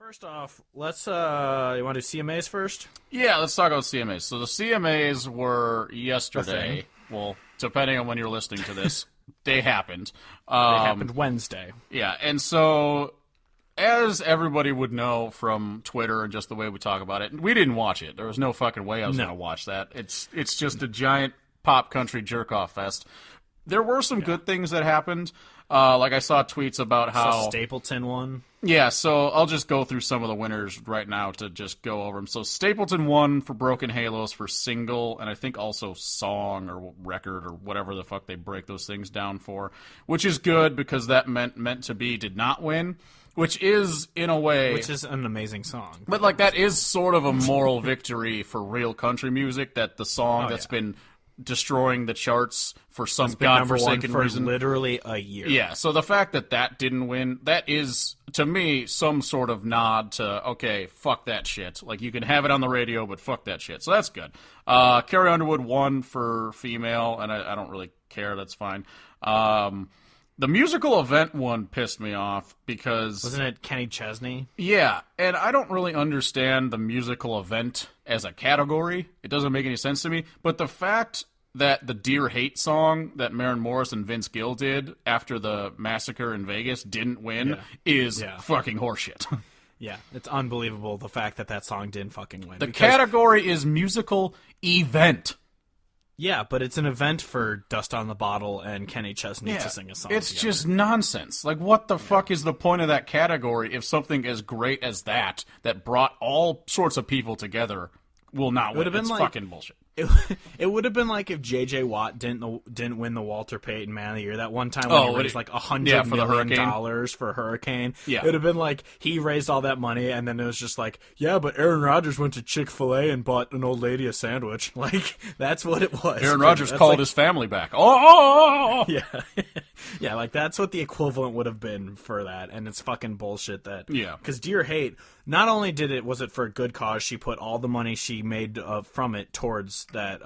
First off, let's you want to do CMAs first? Yeah, let's talk about CMAs. So the CMAs were yesterday. Well, depending on when you're listening to this, they happened. They happened Wednesday. Yeah, and so as everybody would know from Twitter and just the way we talk about it, we didn't watch it. There was no fucking way I was going to watch that. It's just a giant pop country jerk-off fest. There were some good things that happened. Like I saw tweets about how Stapleton won. Yeah, so I'll just go through some of the winners right now to just go over them. So Stapleton won for Broken Halos for single, and I think also song or record or whatever the fuck they break those things down for, which is good because that meant to be did not win, which is in a way, which is an amazing song. But like that is sort of a moral victory for real country music, that the song been destroying the charts for some godforsaken reason. Literally a year. Yeah, so the fact that that didn't win, that is, to me, some sort of nod to, okay, fuck that shit. Like, you can have it on the radio, but fuck that shit. So that's good. Carrie Underwood won for female, and I don't really care. That's fine. The musical event one pissed me off because... Wasn't it Kenny Chesney? Yeah, and I don't really understand the musical event as a category. It doesn't make any sense to me. But the fact that the Dear Hate song that Maren Morris and Vince Gill did after the massacre in Vegas didn't win is fucking horseshit. Yeah, it's unbelievable the fact that song didn't fucking win. The category is musical event. Yeah, but it's an event for Dust on the Bottle and Kenny Chesney to sing a song It's together. just nonsense. Like, what the fuck is the point of that category if something as great as that brought all sorts of people together will not win? It's fucking bullshit. It would have been like if J.J. Watt didn't win the Walter Payton Man of the Year that one time when he raised like $100 million for Hurricane. Yeah. It would have been like he raised all that money and then it was just like, yeah, but Aaron Rodgers went to Chick-fil-A and bought an old lady a sandwich. Like, that's what it was. Aaron Rodgers called his family back. Oh! Yeah. Yeah, like that's what the equivalent would have been for that, and it's fucking bullshit that... Yeah. Because Dear Hate, not only was it for a good cause, she put all the money she made from it towards that,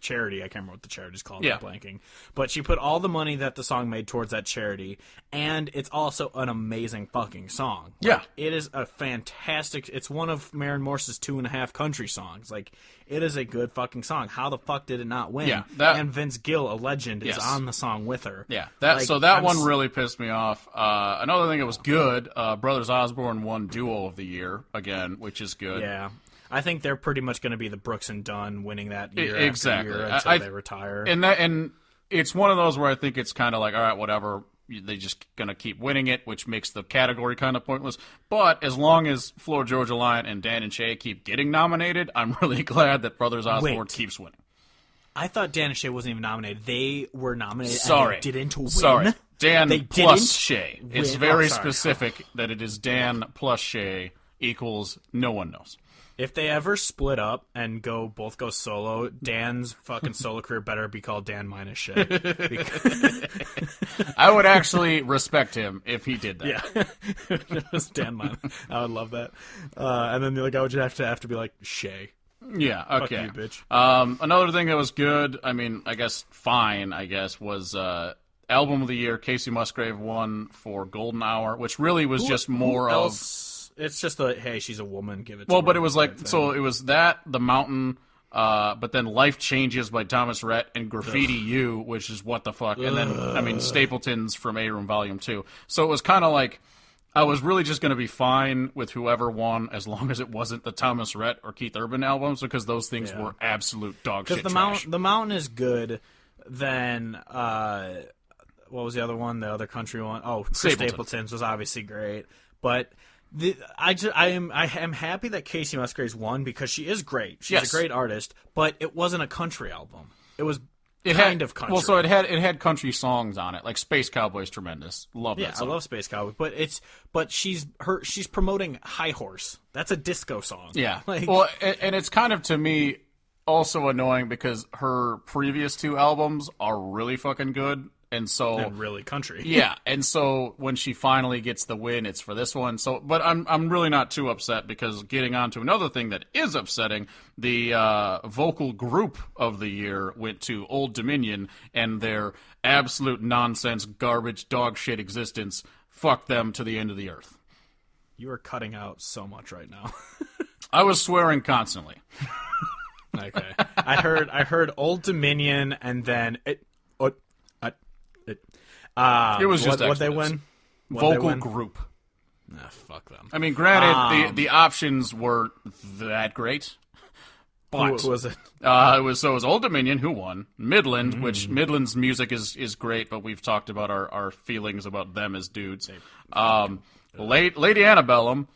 charity. I can't remember what the charity's called. I'm blanking. But she put all the money that the song made towards that charity, and it's also an amazing fucking song. Like, it is a fantastic... It's one of Maren Morris's 2.5 country songs. Like, it is a good fucking song. How the fuck did it not win? Yeah, and Vince Gill, a legend, is on the song with her. Yeah, that one really pissed me off. Another thing that was good, Brothers Osborne won Duo of the Year again, which is good. Yeah. I think they're pretty much going to be the Brooks and Dunn winning that year exactly. after year until they retire. And it's one of those where I think it's kind of like, all right, whatever, they're just going to keep winning it, which makes the category kind of pointless. But as long as Florida Georgia Line and Dan and Shay keep getting nominated, I'm really glad that Brothers Osborne keeps winning. I thought Dan and Shay wasn't even nominated. They were nominated and they didn't win. Sorry. Dan plus Shay. It's very specific that it is Dan plus Shay equals no one knows. If they ever split up and both go solo, Dan's fucking solo career better be called Dan minus Shay. I would actually respect him if he did that. Yeah, it was Dan minus. I would love that. And then I would just have to be like Shay. Yeah. Okay. Fuck you, bitch. Another thing that was good. I mean, I guess fine. Was Album of the Year. Casey Musgrave won for Golden Hour, which really was just more of. It's just hey, she's a woman, give it to her. Well, but it was like, so it was that, The Mountain, but then Life Changes by Thomas Rhett and Graffiti You, which is what the fuck. And then, Stapleton's from A-Room Volume 2. So it was kind of like, I was really just going to be fine with whoever won as long as it wasn't the Thomas Rhett or Keith Urban albums, because those things were absolute dog shit trash. The Mountain is good, then, what was the other one? The other country one? Oh, Stapleton's was obviously great. But... I am happy that Casey Musgraves won because she is great. She's a great artist, but it wasn't a country album. It was kind of country. Well, so it had country songs on it, like Space Cowboy's tremendous. Love that song. I love Space Cowboy, but she's promoting High Horse. That's a disco song. Yeah. Well, and it's kind of to me also annoying because her previous 2 albums are really fucking good. And really country. Yeah, and so when she finally gets the win, it's for this one. So, but I'm really not too upset because getting on to another thing that is upsetting, the vocal group of the year went to Old Dominion and their absolute nonsense, garbage, dog shit existence fuck them to the end of the earth. You are cutting out so much right now. I was swearing constantly. Okay. I heard Old Dominion and then it was just what they extras. win? Vocal group. Ah, fuck them. I mean, granted, the options weren't that great. But Who was it? It was Old Dominion who won. Midland, which Midland's music is great, but we've talked about our feelings about them as dudes. Lady Antebellum,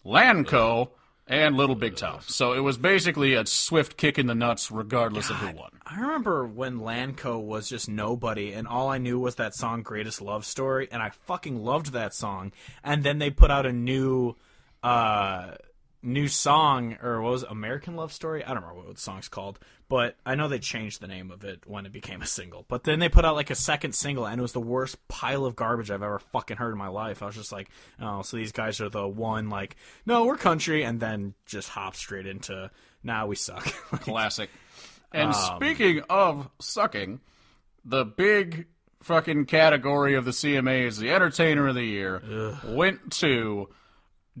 Lanco, and Little Big Town. So it was basically a swift kick in the nuts, regardless of who won. I remember when Lanco was just nobody, and all I knew was that song "Greatest Love Story," and I fucking loved that song. And then they put out a new song, or what was it, American Love Story? I don't remember what the song's called, but I know they changed the name of it when it became a single. But then they put out like a second single, and it was the worst pile of garbage I've ever fucking heard in my life. I was just like, oh, so these guys are the one, like, no, we're country, and then just hop straight into, nah, we suck. Classic. And speaking of sucking, the big fucking category of the CMAs, the Entertainer of the Year, went to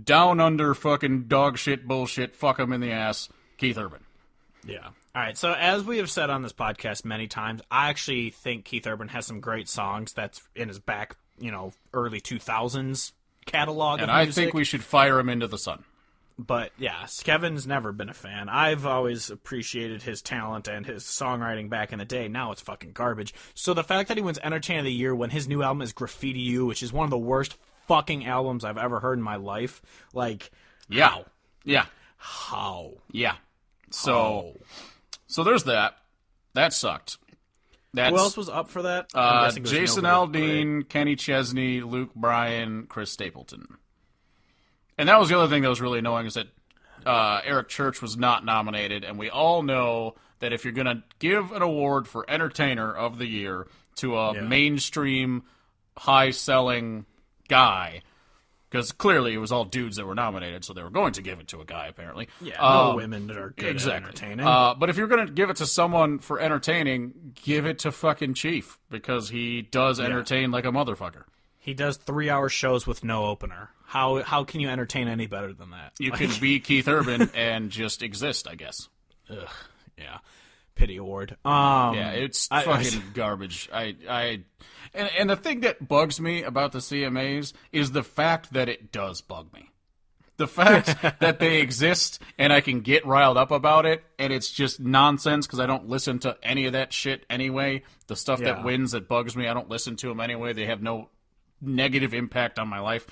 down under fucking dog shit bullshit, fuck him in the ass, Keith Urban. Yeah. All right, so as we have said on this podcast many times, I actually think Keith Urban has some great songs that's in his back, early 2000s catalog And of I music. think we should fire him into the sun. But, yeah, Kevin's never been a fan. I've always appreciated his talent and his songwriting back in the day. Now it's fucking garbage. So the fact that he wins Entertainer of the Year when his new album is Graffiti You, which is one of the worst fucking albums I've ever heard in my life, like, how? Yeah. How? Yeah. So there's that. That sucked. Who else was up for that? I'm guessing it was Jason nobody. Aldean, Great. Kenny Chesney, Luke Bryan, Chris Stapleton. And that was the other thing that was really annoying is that Eric Church was not nominated, and we all know that if you're going to give an award for Entertainer of the Year to a mainstream, high-selling guy, because clearly it was all dudes that were nominated, so they were going to give it to a guy, apparently. Yeah, no women that are good exactly. at entertaining. But if you're going to give it to someone for entertaining, give it to fucking Chief, because he does entertain like a motherfucker. He does 3-hour shows with no opener. How can you entertain any better than that? You can be Keith Urban and just exist, I guess. Ugh, yeah. Pity award. Yeah, it's fucking garbage. And the thing that bugs me about the CMAs is the fact that it does bug me. The fact that they exist and I can get riled up about it, and it's just nonsense because I don't listen to any of that shit anyway. The stuff that wins that bugs me, I don't listen to them anyway. They have no negative impact on my life.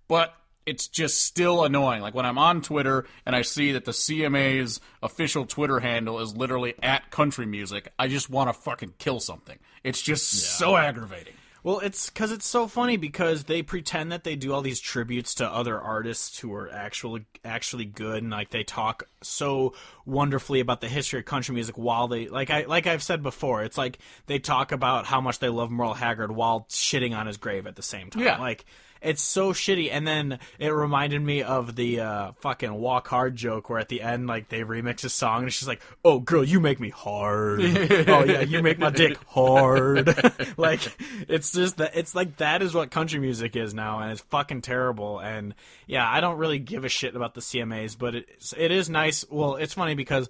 But it's just still annoying. Like when I'm on Twitter and I see that the CMA's official Twitter handle is literally @country music, I just want to fucking kill something. It's just so aggravating. Well, it's because it's so funny because they pretend that they do all these tributes to other artists who are actually good, and like they talk so wonderfully about the history of country music while they like I've said before, it's like they talk about how much they love Merle Haggard while shitting on his grave at the same time. Yeah. Like it's so shitty. And then it reminded me of the fucking Walk Hard joke where at the end, like, they remix a song and she's like, oh, girl, you make me hard. Oh, yeah, you make my dick hard. Like, it's just that, it's like that is what country music is now, and it's fucking terrible. And, yeah, I don't really give a shit about the CMAs, but it is nice. Well, it's funny because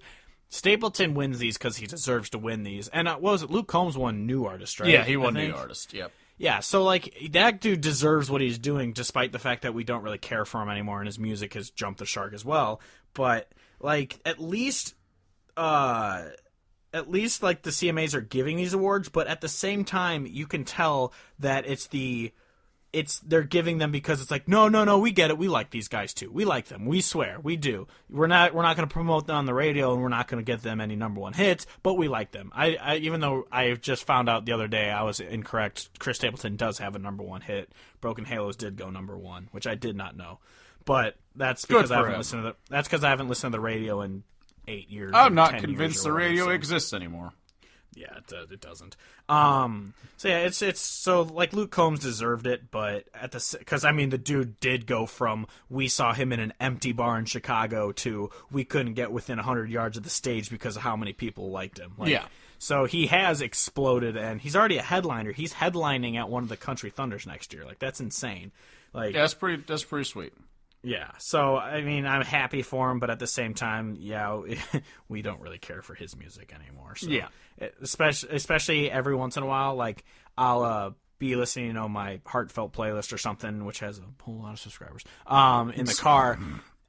Stapleton wins these because he deserves to win these. And what was it? Luke Combs won New Artist, right? Yeah, he won New Artist, yep. Yeah, so, like, that dude deserves what he's doing, despite the fact that we don't really care for him anymore, and his music has jumped the shark as well. But, like, at least, like, the CMAs are giving these awards, but at the same time, you can tell that they're giving them because it's like, no, we get it. We like these guys too. We like them. We swear. We do. We're not going to promote them on the radio, and we're not going to get them any #1 hits, but we like them. I even though I just found out the other day I was incorrect. Chris Stapleton does have a #1 hit. Broken Halos did go #1, which I did not know. But that's because I haven't listened to the radio in 8 years. I'm not convinced the radio exists anymore. Yeah, it doesn't. So yeah, it's so like Luke Combs deserved it, but because I mean the dude did go from we saw him in an empty bar in Chicago to we couldn't get within 100 yards of the stage because of how many people liked him. Like, yeah. So he has exploded, and he's already a headliner. He's headlining at one of the Country Thunders next year. Like, that's insane. Like, Yeah, that's pretty sweet. yeah. So I mean, I'm happy for him, but at the same time, yeah, we don't really care for his music anymore. So, Yeah. especially every once in a while, like I'll be listening to my heartfelt playlist or something, which has a whole lot of subscribers, in the car,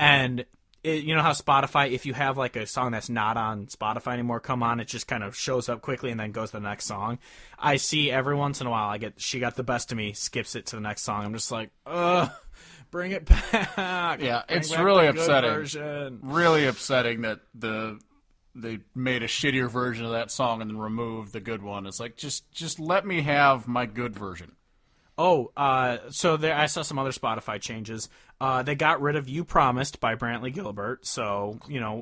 and you know how Spotify, if you have like a song that's not on Spotify anymore, come on, it just kind of shows up quickly and then goes to the next song. I see every once in a while, She Got the Best of Me, skips it to the next song. I'm just like, ugh. Bring it back. Yeah, Bring it's back really the good upsetting. version. Really upsetting that they made a shittier version of that song and then removed the good one. It's like just let me have my good version. Oh, so there I saw some other Spotify changes. They got rid of "You Promised" by Brantley Gilbert. So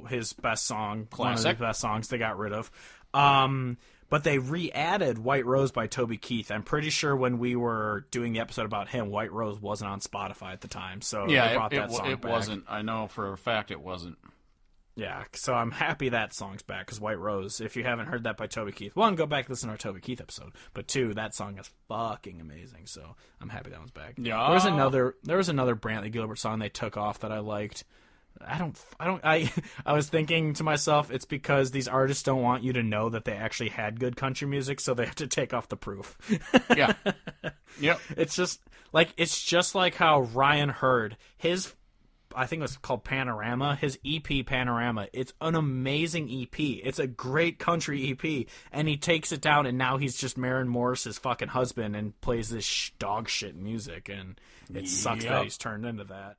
his best song, Classic. one of the best songs they got rid of. But they re-added "White Rose" by Toby Keith. I'm pretty sure when we were doing the episode about him, "White Rose" wasn't on Spotify at the time. So they brought that song it back. wasn't. I know for a fact it wasn't. Yeah, so I'm happy that song's back, because White Rose, if you haven't heard that by Toby Keith, one, go back and listen to our Toby Keith episode, but two, that song is fucking amazing, so I'm happy that one's back. Yeah. There was another Brantley Gilbert song they took off that I liked. I was thinking to myself, it's because these artists don't want you to know that they actually had good country music, so they have to take off the proof. Yeah. Yep. It's just like how Ryan Hurd, I think it was called Panorama, his EP Panorama. It's an amazing EP. It's a great country EP, and he takes it down, and now he's just Maren Morris's fucking husband and plays this dog shit music, and it sucks that he's turned into that.